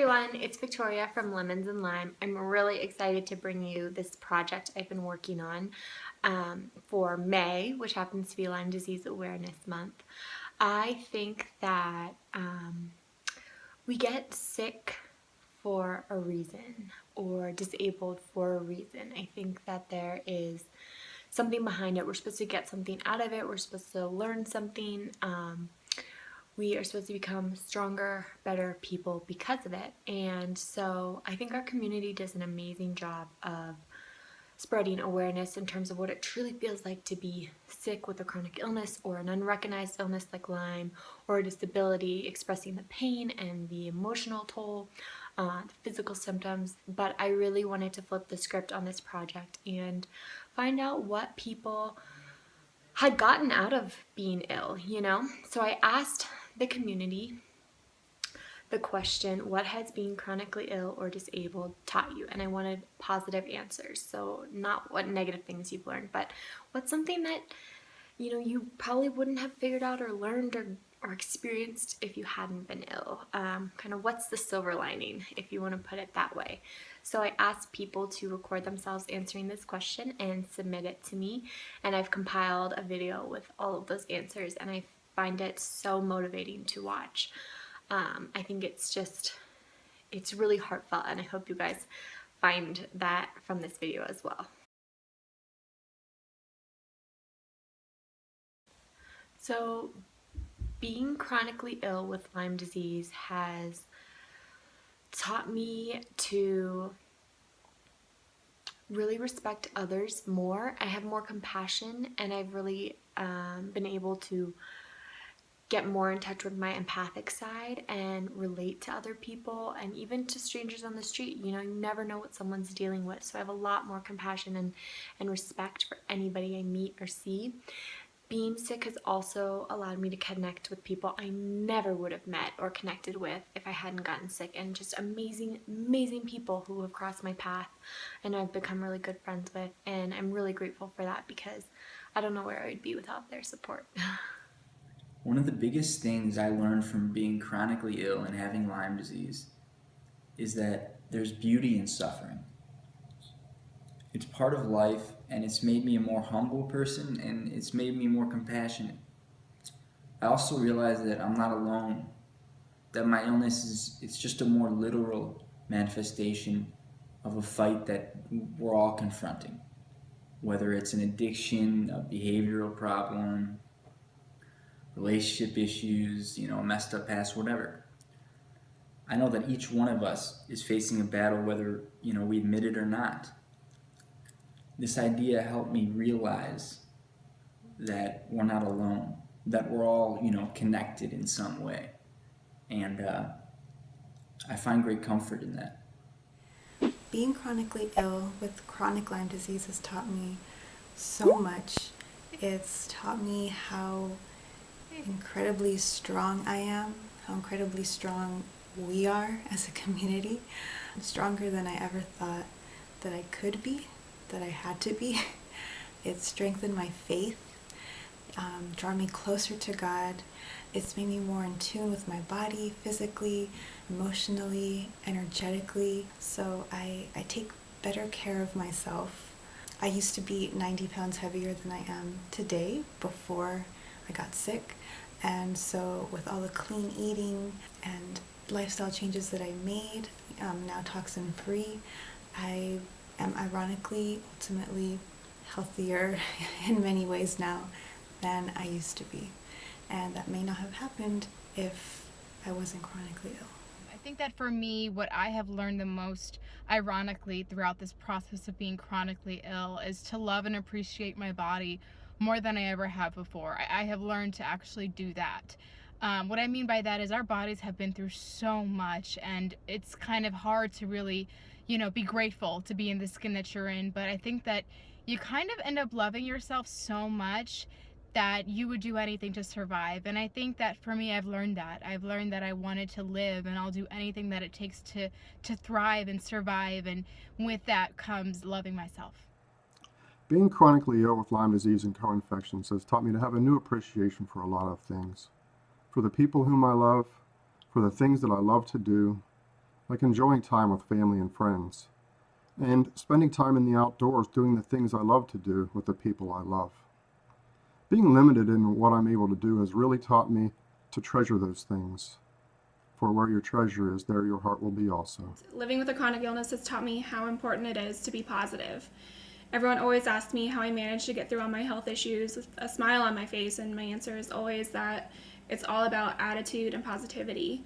everyone, it's Victoria from Lemons and Lyme. I'm really excited to bring you this project I've been working on for May, which happens to be Lyme Disease Awareness Month. I think that we get sick for a reason or disabled for a reason. I think that there is something behind it. We're supposed to get something out of it. We're supposed to learn something. We are supposed to become stronger, better people because of it. And so I think our community does an amazing job of spreading awareness in terms of what it truly feels like to be sick with a chronic illness or an unrecognized illness like Lyme, or a disability, expressing the pain and the emotional toll, the physical symptoms. But I really wanted to flip the script on this project and find out what people had gotten out of being ill, you know? So I asked the community the question, what has being chronically ill or disabled taught you? And I wanted positive answers. So not what negative things you've learned, but what's something that, you know, you probably wouldn't have figured out or learned or experienced if you hadn't been ill. Kind of what's the silver lining, if you want to put it that way. So I asked people to record themselves answering this question and submit it to me, and I've compiled a video with all of those answers, and I find it so motivating to watch. I think it's really heartfelt, and I hope you guys find that from this video as well. So being chronically ill with Lyme disease has taught me to really respect others more. I have more compassion, and I've really been able to get more in touch with my empathic side and relate to other people, and even to strangers on the street. You know, you never know what someone's dealing with, so I have a lot more compassion and respect for anybody I meet or see. Being sick has also allowed me to connect with people I never would have met or connected with if I hadn't gotten sick, and just amazing, amazing people who have crossed my path and I've become really good friends with, and I'm really grateful for that because I don't know where I would be without their support. One of the biggest things I learned from being chronically ill and having Lyme disease is that there's beauty in suffering. It's part of life, and it's made me a more humble person, and it's made me more compassionate. I also realized that I'm not alone, that my illness it's just a more literal manifestation of a fight that we're all confronting, whether it's an addiction, a behavioral problem, relationship issues, a messed up past, whatever. I know that each one of us is facing a battle, whether we admit it or not. This idea helped me realize that we're not alone, that we're all connected in some way, and I find great comfort in that. Being chronically ill with chronic Lyme disease has taught me so much. It's taught me how incredibly strong I am, how incredibly strong we are as a community, stronger than I ever thought that I could be, that I had to be. It's strengthened my faith, drawn me closer to God. It's made me more in tune with my body, physically, emotionally, energetically. So I take better care of myself. I used to be 90 pounds heavier than I am today before I got sick. And so with all the clean eating and lifestyle changes that I made, now toxin free, I am ironically, ultimately healthier in many ways now than I used to be. And that may not have happened if I wasn't chronically ill. I think that for me, what I have learned the most, ironically, throughout this process of being chronically ill is to love and appreciate my body more than I ever have before. I have learned to actually do that. What I mean by that is our bodies have been through so much, and it's kind of hard to really, be grateful to be in the skin that you're in. But I think that you kind of end up loving yourself so much that you would do anything to survive. And I think that for me, I've learned that. I've learned that I wanted to live, and I'll do anything that it takes to thrive and survive. And with that comes loving myself. Being chronically ill with Lyme disease and co-infections has taught me to have a new appreciation for a lot of things. For the people whom I love, for the things that I love to do, like enjoying time with family and friends, and spending time in the outdoors doing the things I love to do with the people I love. Being limited in what I'm able to do has really taught me to treasure those things. For where your treasure is, there your heart will be also. Living with a chronic illness has taught me how important it is to be positive. Everyone always asks me how I manage to get through all my health issues with a smile on my face, and my answer is always that it's all about attitude and positivity.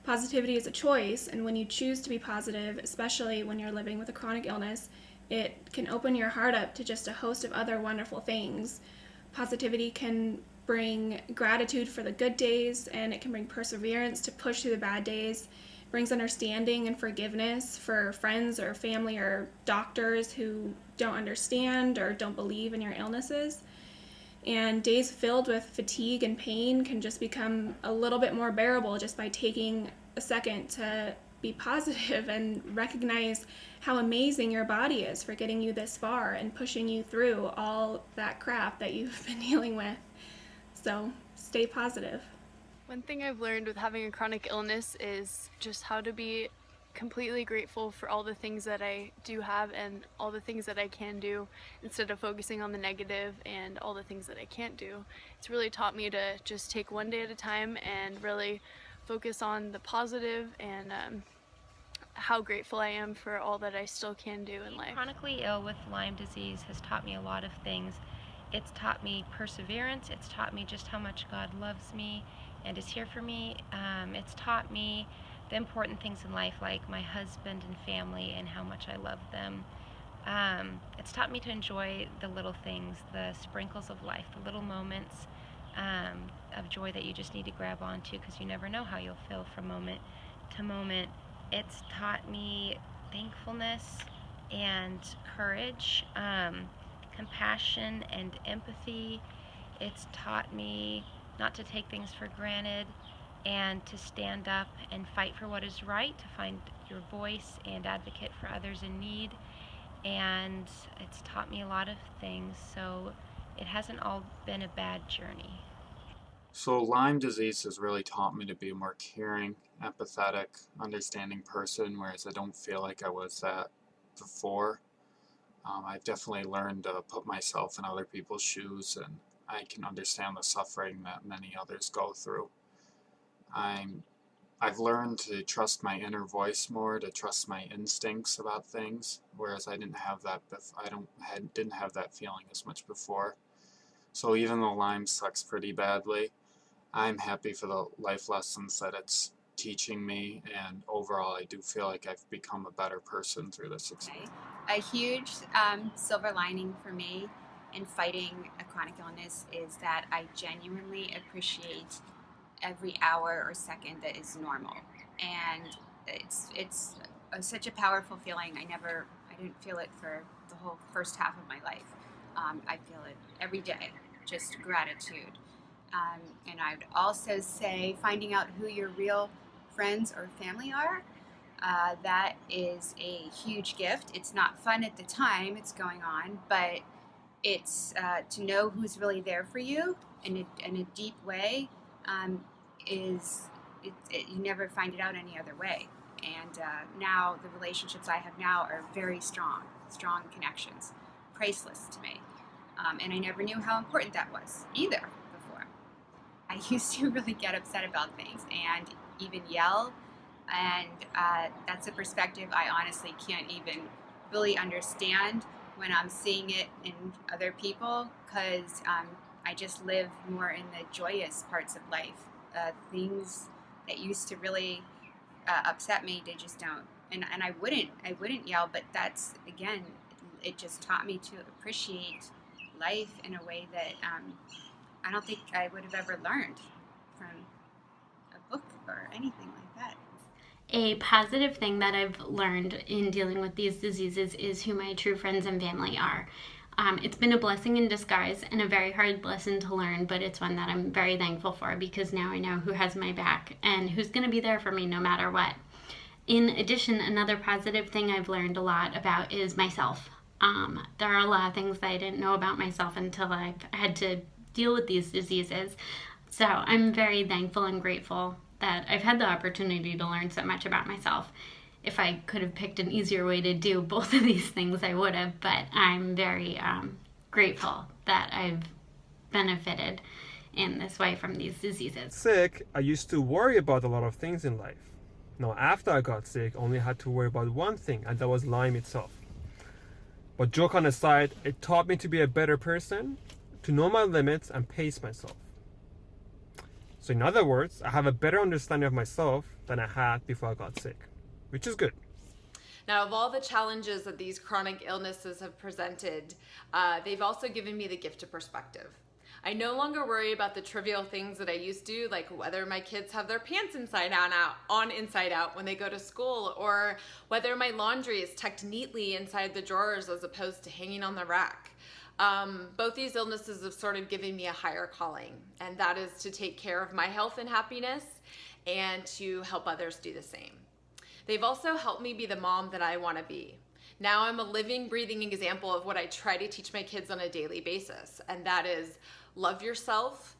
Positivity is a choice, and when you choose to be positive, especially when you're living with a chronic illness, it can open your heart up to just a host of other wonderful things. Positivity can bring gratitude for the good days, and it can bring perseverance to push through the bad days. It brings understanding and forgiveness for friends or family or doctors who don't understand or don't believe in your illnesses. And days filled with fatigue and pain can just become a little bit more bearable just by taking a second to be positive and recognize how amazing your body is for getting you this far and pushing you through all that crap that you've been dealing with. So stay positive. One thing I've learned with having a chronic illness is just how to be completely grateful for all the things that I do have and all the things that I can do instead of focusing on the negative and all the things that I can't do. It's really taught me to just take one day at a time and really focus on the positive and how grateful I am for all that I still can do in life. Chronically ill with Lyme disease has taught me a lot of things. It's taught me perseverance. It's taught me just how much God loves me and is here for me. It's taught me the important things in life, like my husband and family and how much I love them. It's taught me to enjoy the little things, the sprinkles of life, the little moments of joy that you just need to grab onto because you never know how you'll feel from moment to moment. It's taught me thankfulness and courage, compassion and empathy. It's taught me not to take things for granted and to stand up and fight for what is right, to find your voice and advocate for others in need. And it's taught me a lot of things, so it hasn't all been a bad journey. So Lyme disease has really taught me to be a more caring, empathetic, understanding person, whereas I don't feel like I was that before. I've definitely learned to put myself in other people's shoes, and I can understand the suffering that many others go through. I've learned to trust my inner voice more, to trust my instincts about things, whereas I didn't have that. Didn't have that feeling as much before. So even though Lyme sucks pretty badly, I'm happy for the life lessons that it's teaching me, and overall I do feel like I've become a better person through this experience. A huge silver lining for me in fighting a chronic illness is that I genuinely appreciate every hour or second that is normal, and it's such a powerful feeling. I didn't feel it for the whole first half of my life. I feel it every day, just gratitude. And I would also say finding out who your real friends or family are, that is a huge gift. It's not fun at the time it's going on, but it's to know who's really there for you in a deep way. You never find it out any other way. And now the relationships I have now are very strong connections, priceless to me. And I never knew how important that was either before. I used to really get upset about things and even yell, and that's a perspective I honestly can't even really understand when I'm seeing it in other people, because I just live more in the joyous parts of life. Things that used to really upset me, they just don't. And I wouldn't yell, but that's, again, it just taught me to appreciate life in a way that I don't think I would have ever learned from a book or anything like that. A positive thing that I've learned in dealing with these diseases is who my true friends and family are. It's been a blessing in disguise and a very hard lesson to learn, but it's one that I'm very thankful for because now I know who has my back and who's going to be there for me no matter what. In addition, another positive thing I've learned a lot about is myself. There are a lot of things that I didn't know about myself until I've had to deal with these diseases. So I'm very thankful and grateful that I've had the opportunity to learn so much about myself. if I could have picked an easier way to do both of these things, I would have. But I'm very grateful that I've benefited in this way from these diseases. Sick, I used to worry about a lot of things in life. Now, after I got sick, I only had to worry about one thing, and that was Lyme itself. But joke on the side, it taught me to be a better person, to know my limits and pace myself. So in other words, I have a better understanding of myself than I had before I got sick, which is good. Now, of all the challenges that these chronic illnesses have presented, they've also given me the gift of perspective. I no longer worry about the trivial things that I used to, like whether my kids have their pants inside out when they go to school, or whether my laundry is tucked neatly inside the drawers as opposed to hanging on the rack. Both these illnesses have sort of given me a higher calling, and that is to take care of my health and happiness and to help others do the same. They've also helped me be the mom that I want to be. Now I'm a living, breathing example of what I try to teach my kids on a daily basis, and that is love yourself,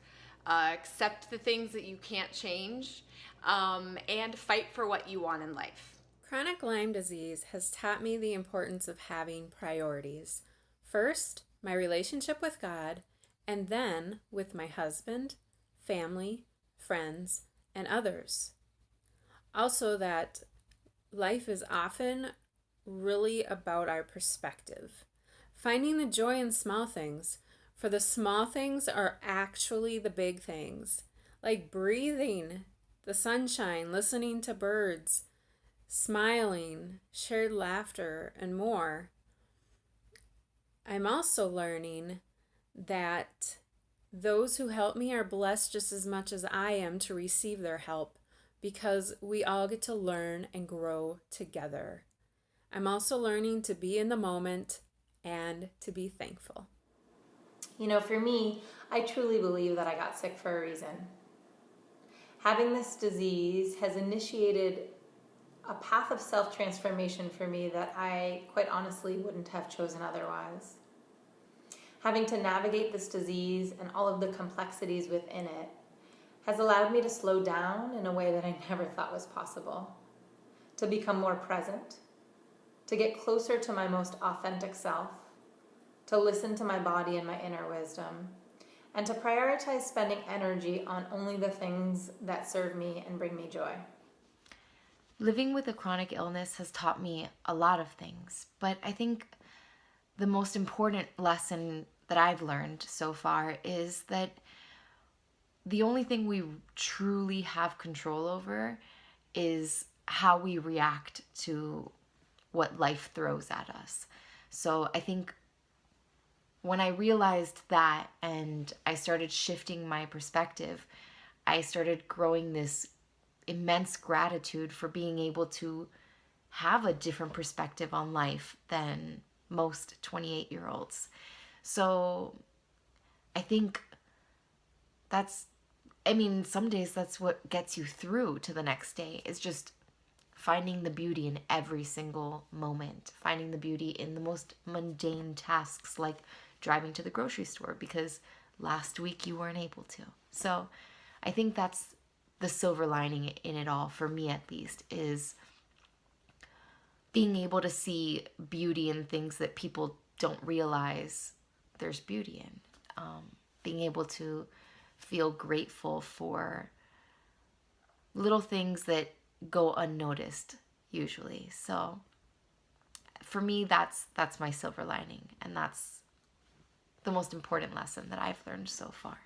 accept the things that you can't change, and fight for what you want in life. Chronic Lyme disease has taught me the importance of having priorities. First, my relationship with God, and then with my husband, family, friends, and others. Also, that life is often really about our perspective. Finding the joy in small things, for the small things are actually the big things, like breathing, the sunshine, listening to birds, smiling, shared laughter, and more. I'm also learning that those who help me are blessed just as much as I am to receive their help, because we all get to learn and grow together. I'm also learning to be in the moment and to be thankful. You know, for me, I truly believe that I got sick for a reason. Having this disease has initiated a path of self-transformation for me that I quite honestly wouldn't have chosen otherwise. Having to navigate this disease and all of the complexities within it has allowed me to slow down in a way that I never thought was possible, to become more present, to get closer to my most authentic self, to listen to my body and my inner wisdom, and to prioritize spending energy on only the things that serve me and bring me joy. Living with a chronic illness has taught me a lot of things, but I think the most important lesson that I've learned so far is that the only thing we truly have control over is how we react to what life throws at us. So I think when I realized that and I started shifting my perspective, I started growing this immense gratitude for being able to have a different perspective on life than most 28-year-olds. So I think some days that's what gets you through to the next day, is just finding the beauty in every single moment, finding the beauty in the most mundane tasks like driving to the grocery store because last week you weren't able to. So I think that's the silver lining in it all, for me at least, is being able to see beauty in things that people don't realize there's beauty in. Being able to feel grateful for little things that go unnoticed usually. So for me, that's my silver lining, and that's the most important lesson that I've learned so far.